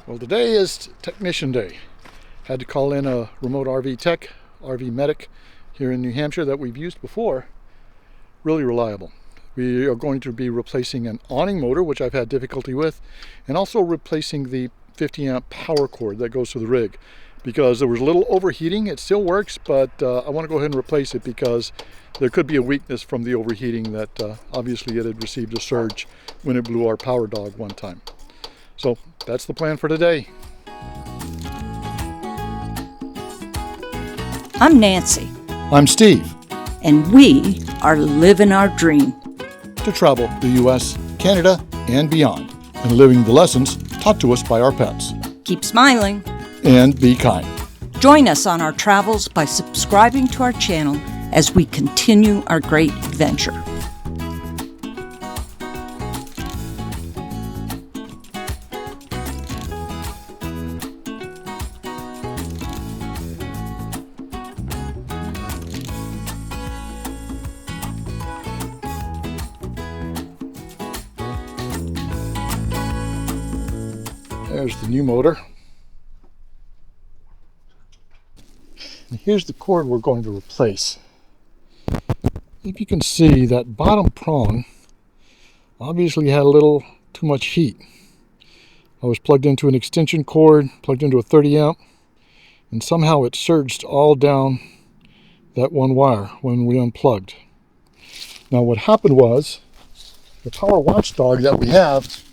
Well, today is Technician Day. Had to call in a remote RV tech, RV medic here in New Hampshire that we've used before. Really reliable. We are going to be replacing an awning motor, which I've had difficulty with, and also replacing the 50 amp power cord that goes to the rig because there was a little overheating. It still works, but I want to go ahead and replace it because there could be a weakness from the overheating that obviously it had received a surge when it blew our power dog one time. So that's the plan for today. I'm Nancy. I'm Steve. And we are living our dream. To travel the U.S., Canada, and beyond, and living the lessons taught to us by our pets. Keep smiling. And be kind. Join us on our travels by subscribing to our channel as we continue our great adventure. There's the new motor. And here's the cord we're going to replace. If you can see, that bottom prong obviously had a little too much heat. I was plugged into an extension cord, plugged into a 30 amp, and somehow it surged all down that one wire when we unplugged. Now what happened was, the power watchdog that we have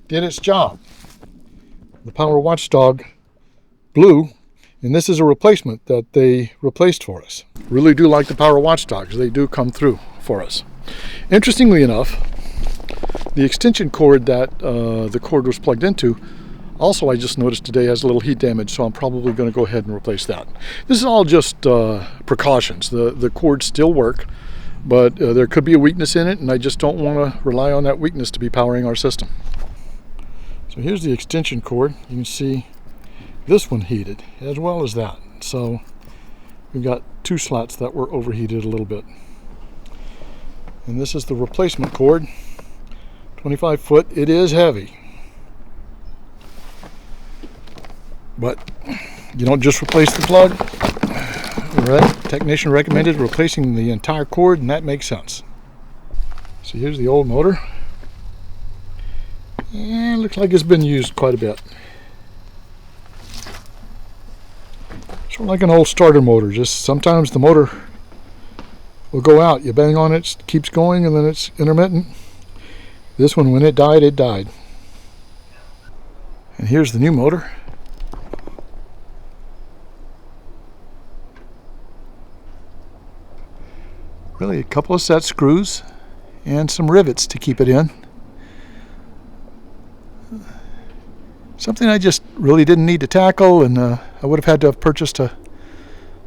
did its job. The power watchdog blew, and this is a replacement that they replaced for us. Really do like the power watchdogs. They do come through for us. Interestingly enough, the extension cord that the cord was plugged into also, I just noticed today, has a little heat damage, so I'm probably going to go ahead and replace that. This is all just precautions. The cords still work, but there could be a weakness in it, and I just don't want to rely on that weakness to be powering our system. So here's the extension cord. You can see this one heated as well as that. So we've got two slots that were overheated a little bit. And this is the replacement cord, 25 foot. It is heavy, but you don't just replace the plug. The technician recommended replacing the entire cord, and that makes sense. So here's the old motor. And looks like it's been used quite a bit. Sort of like an old starter motor. Just sometimes the motor will go out. You bang on it, it keeps going, and then it's intermittent. This one, when it died, it died. And here's the new motor. Really a couple of set screws and some rivets to keep it in. Something I just really didn't need to tackle, and I would have had to have purchased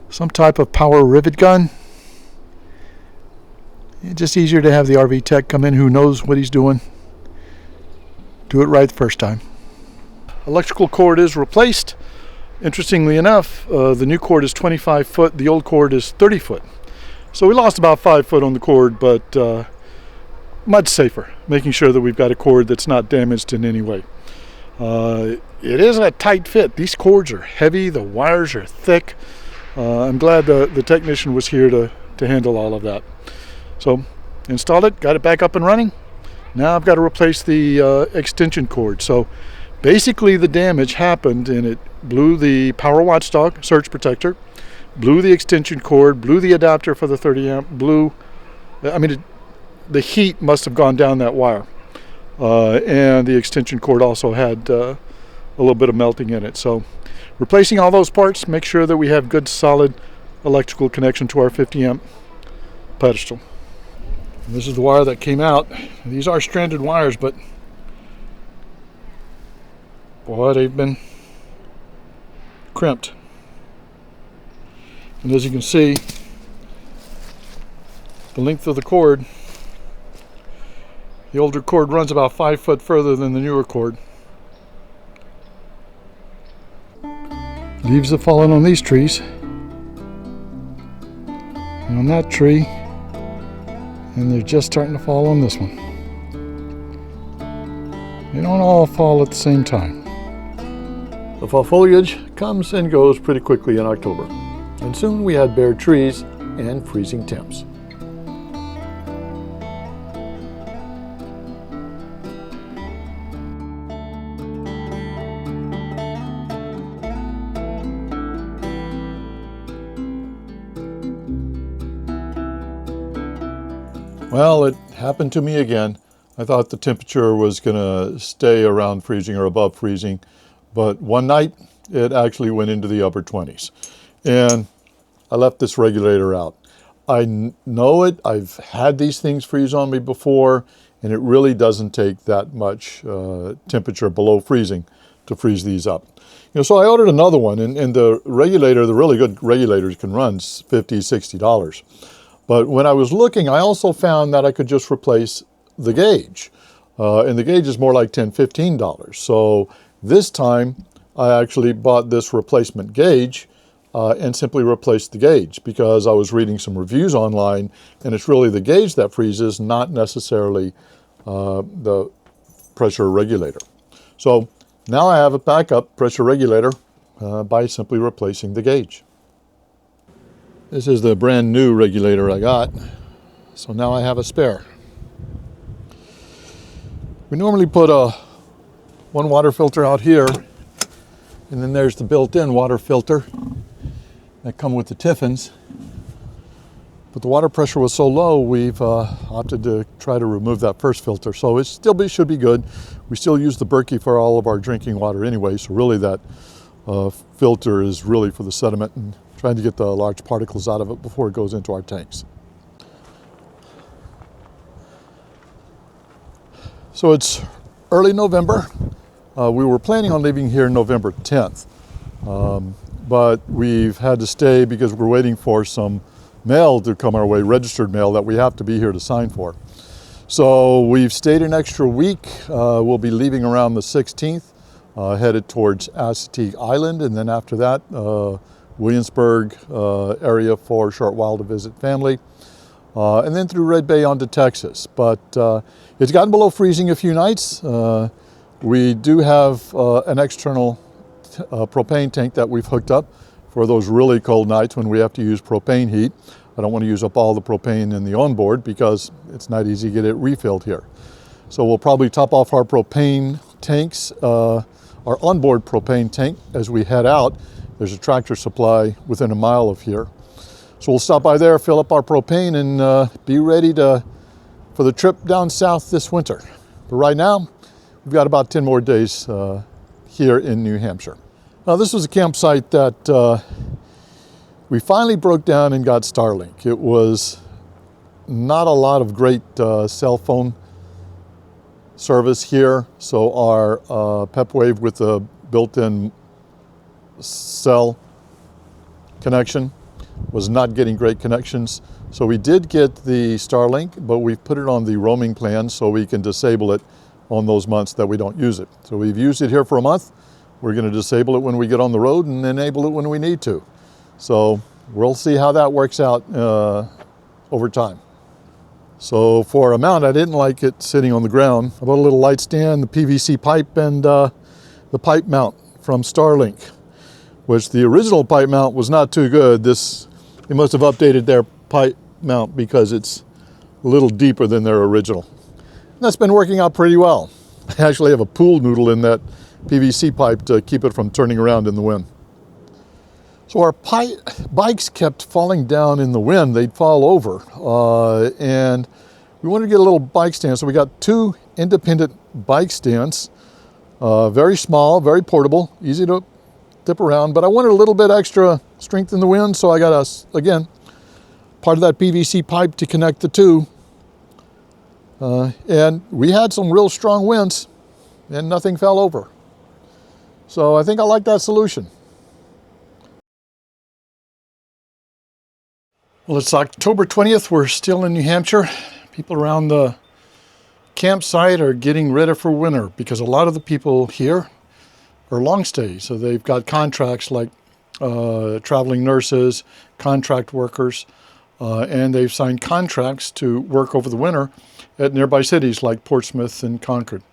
some type of power rivet gun. It's just easier to have the RV tech come in who knows what he's doing. Do it right the first time. Electrical cord is replaced. Interestingly enough, the new cord is 25 foot, the old cord is 30 foot. So we lost about 5 foot on the cord, but much safer, making sure that we've got a cord that's not damaged in any way. It is a tight fit. These cords are heavy, the wires are thick. I'm glad the technician was here to handle all of that. So installed it, got it back up and running. Now I've got to replace the extension cord. So basically the damage happened, and it blew the power watchdog surge protector, blew the extension cord, blew the adapter for the 30 amp, the heat must have gone down that wire. And the extension cord also had a little bit of melting in it. So replacing all those parts, make sure that we have good solid electrical connection to our 50 amp pedestal. And this is the wire that came out. These are stranded wires, but boy, they've been crimped. And as you can see, the length of the cord, the older cord runs about 5 foot further than the newer cord. Leaves have fallen on these trees, and on that tree, and they're just starting to fall on this one. They don't all fall at the same time. The fall foliage comes and goes pretty quickly in October, and soon we had bare trees and freezing temps. Well, it happened to me again. I thought the temperature was going to stay around freezing or above freezing, but one night it actually went into the upper 20s. And I left this regulator out. I know it. I've had these things freeze on me before, and it really doesn't take that much temperature below freezing to freeze these up. So I ordered another one, and the regulator, the really good regulators can run $50, $60. But when I was looking, I also found that I could just replace the gauge. And the gauge is more like $10, $15. So this time I actually bought this replacement gauge and simply replaced the gauge, because I was reading some reviews online, and it's really the gauge that freezes, not necessarily the pressure regulator. So now I have a backup pressure regulator by simply replacing the gauge. This is the brand new regulator I got, so now I have a spare. We normally put one water filter out here, and then there's the built-in water filter that come with the Tiffins. But the water pressure was so low, we've opted to try to remove that first filter. So it should be good. We still use the Berkey for all of our drinking water anyway, so really that filter is really for the sediment and trying to get the large particles out of it before it goes into our tanks. So it's early November. We were planning on leaving here November 10th, but we've had to stay because we're waiting for some mail to come our way, registered mail that we have to be here to sign for. So we've stayed an extra week. We'll be leaving around the 16th, headed towards Assateague Island, and then after that, Williamsburg area for a short while to visit family, and then through Red Bay onto Texas. But it's gotten below freezing a few nights. We do have an external propane tank that we've hooked up for those really cold nights when we have to use propane heat. I don't want to use up all the propane in the onboard because it's not easy to get it refilled here. So we'll probably top off our propane tanks, our onboard propane tank, as we head out. There's a tractor supply within a mile of here. So we'll stop by there, fill up our propane, and be ready for the trip down south this winter. But right now, we've got about 10 more days here in New Hampshire. Now, this was a campsite that we finally broke down and got Starlink. It was not a lot of great cell phone service here, so our PepWave with the built-in cell connection was not getting great connections. So we did get the Starlink, but we've put it on the roaming plan so we can disable it on those months that we don't use it. So we've used it here for a month. We're going to disable it when we get on the road and enable it when we need to. So we'll see how that works out over time. So for a mount, I didn't like it sitting on the ground. I bought a little light stand, the PVC pipe, and the pipe mount from Starlink, which the original pipe mount was not too good. They must have updated their pipe mount because it's a little deeper than their original. And that's been working out pretty well. I actually have a pool noodle in that PVC pipe to keep it from turning around in the wind. So our bikes kept falling down in the wind. They'd fall over. And we wanted to get a little bike stand. So we got two independent bike stands, very small, very portable, easy to tip around, but I wanted a little bit extra strength in the wind, so I got again, part of that PVC pipe to connect the two. And we had some real strong winds and nothing fell over. So I think I like that solution. Well, it's October 20th. We're still in New Hampshire. People around the campsite are getting ready for winter because a lot of the people here are long stays. So they've got contracts like traveling nurses, contract workers, and they've signed contracts to work over the winter at nearby cities like Portsmouth and Concord.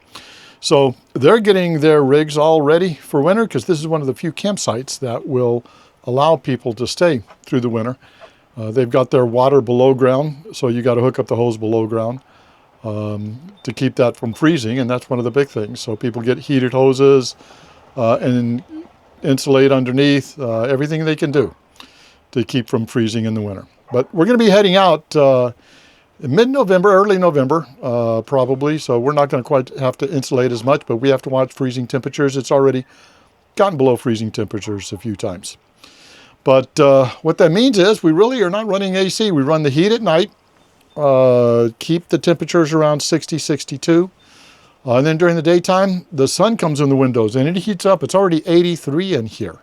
So they're getting their rigs all ready for winter, because this is one of the few campsites that will allow people to stay through the winter. They've got their water below ground, so you got to hook up the hose below ground to keep that from freezing, and that's one of the big things. So people get heated hoses and insulate underneath, everything they can do to keep from freezing in the winter. But we're going to be heading out mid-November, early November, probably. So we're not going to quite have to insulate as much, but we have to watch freezing temperatures. It's already gotten below freezing temperatures a few times. But what that means is we really are not running AC. We run the heat at night, keep the temperatures around 60, 62. And then during the daytime, the sun comes in the windows and it heats up. It's already 83 in here.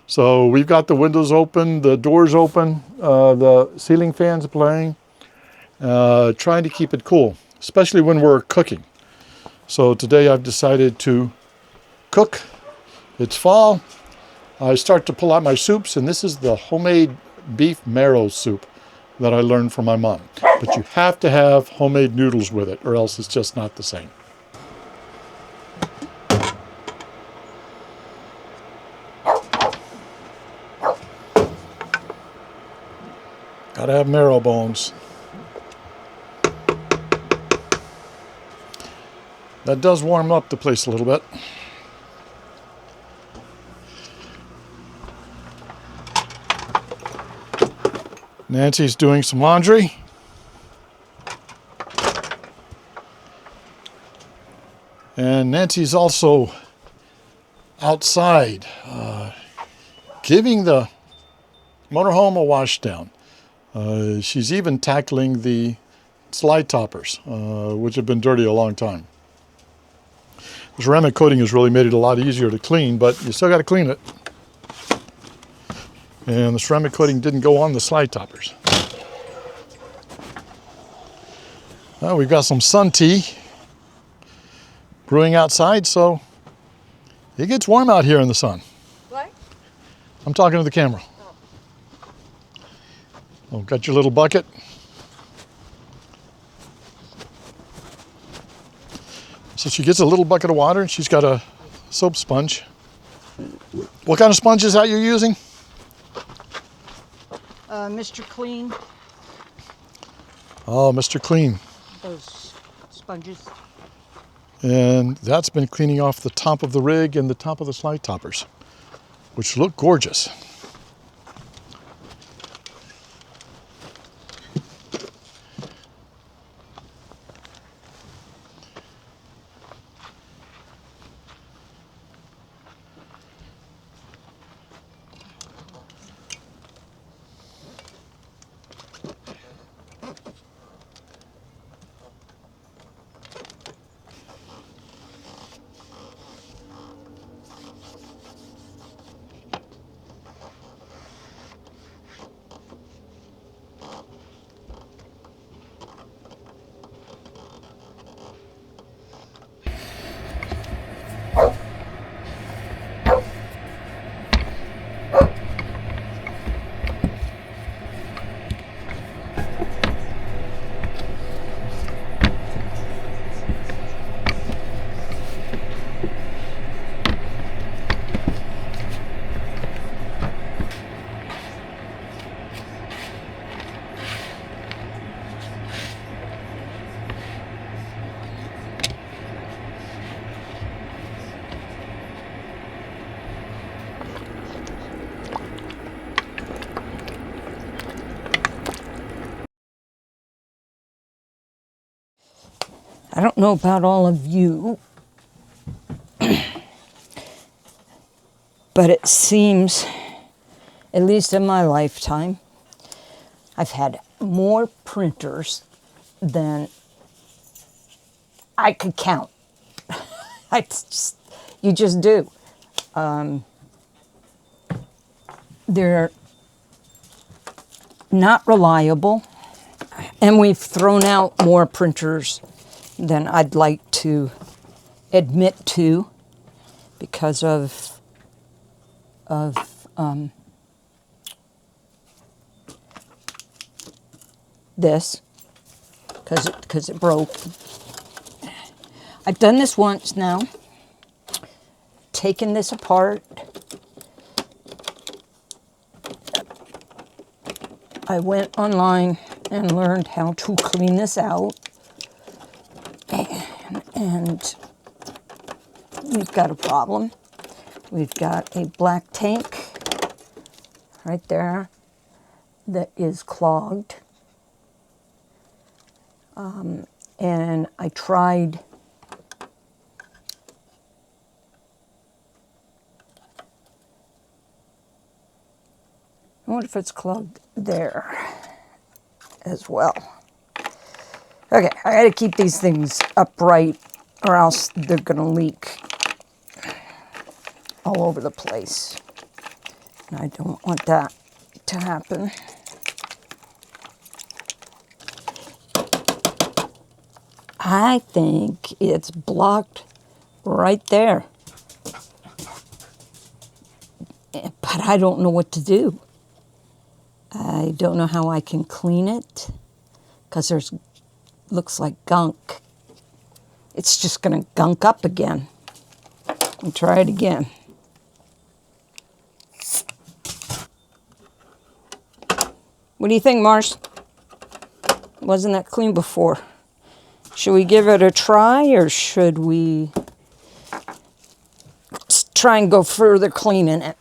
So we've got the windows open, the doors open, the ceiling fans playing, trying to keep it cool, especially when we're cooking. So today I've decided to cook. It's fall. I start to pull out my soups, and this is the homemade beef marrow soup that I learned from my mom. But you have to have homemade noodles with it, or else it's just not the same. Gotta have marrow bones. That does warm up the place a little bit. Nancy's doing some laundry. And Nancy's also outside giving the motorhome a wash down. She's even tackling the slide toppers, which have been dirty a long time. The ceramic coating has really made it a lot easier to clean, but you still got to clean it. And the ceramic coating didn't go on the slide toppers. Well, we've got some sun tea brewing outside, so it gets warm out here in the sun. What? I'm talking to the camera. Oh, got your little bucket. So she gets a little bucket of water, and she's got a soap sponge. What kind of sponge is that you're using? Mr. Clean, Oh, Mr. Clean. those sponges. And that's been cleaning off the top of the rig and the top of the slide toppers, which look gorgeous. I don't know about all of you, but it seems, at least in my lifetime, I've had more printers than I could count. You just do. They're not reliable, and we've thrown out more printers than I'd like to admit to because of this, because it broke. I've done this once now. Taken this apart. I went online and learned how to clean this out. And we've got a problem. We've got a black tank right there that is clogged. And I tried I wonder if it's clogged there as well. Okay, I gotta keep these things upright or else they're gonna leak all over the place. And I don't want that to happen. I think it's blocked right there. But I don't know what to do. I don't know how I can clean it because there's looks like gunk. It's just going to gunk up again. I'll try it again. What do you think, Mars? Wasn't that clean before? Should we give it a try or should we try and go further cleaning it?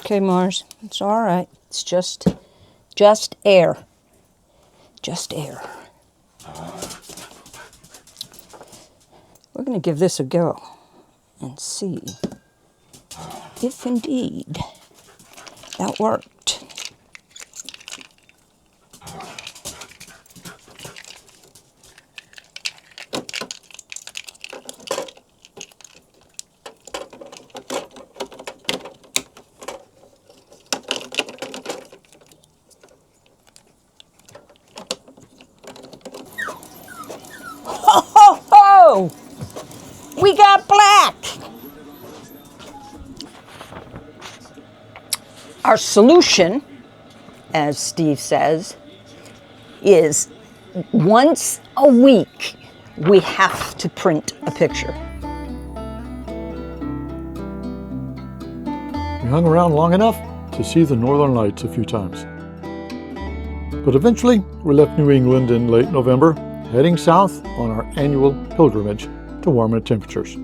Okay, Mars, it's all right. It's just air. Just air. We're going to give this a go and see if indeed that worked. Oh, we got black. Our solution, as Steve says, is once a week we have to print a picture. We hung around long enough to see the northern lights a few times. But eventually we left New England in late November, heading south on our annual pilgrimage to warmer temperatures.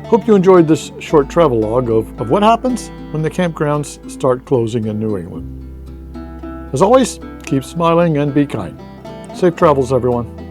Hope you enjoyed this short travelogue of what happens when the campgrounds start closing in New England. As always, keep smiling and be kind. Safe travels, everyone.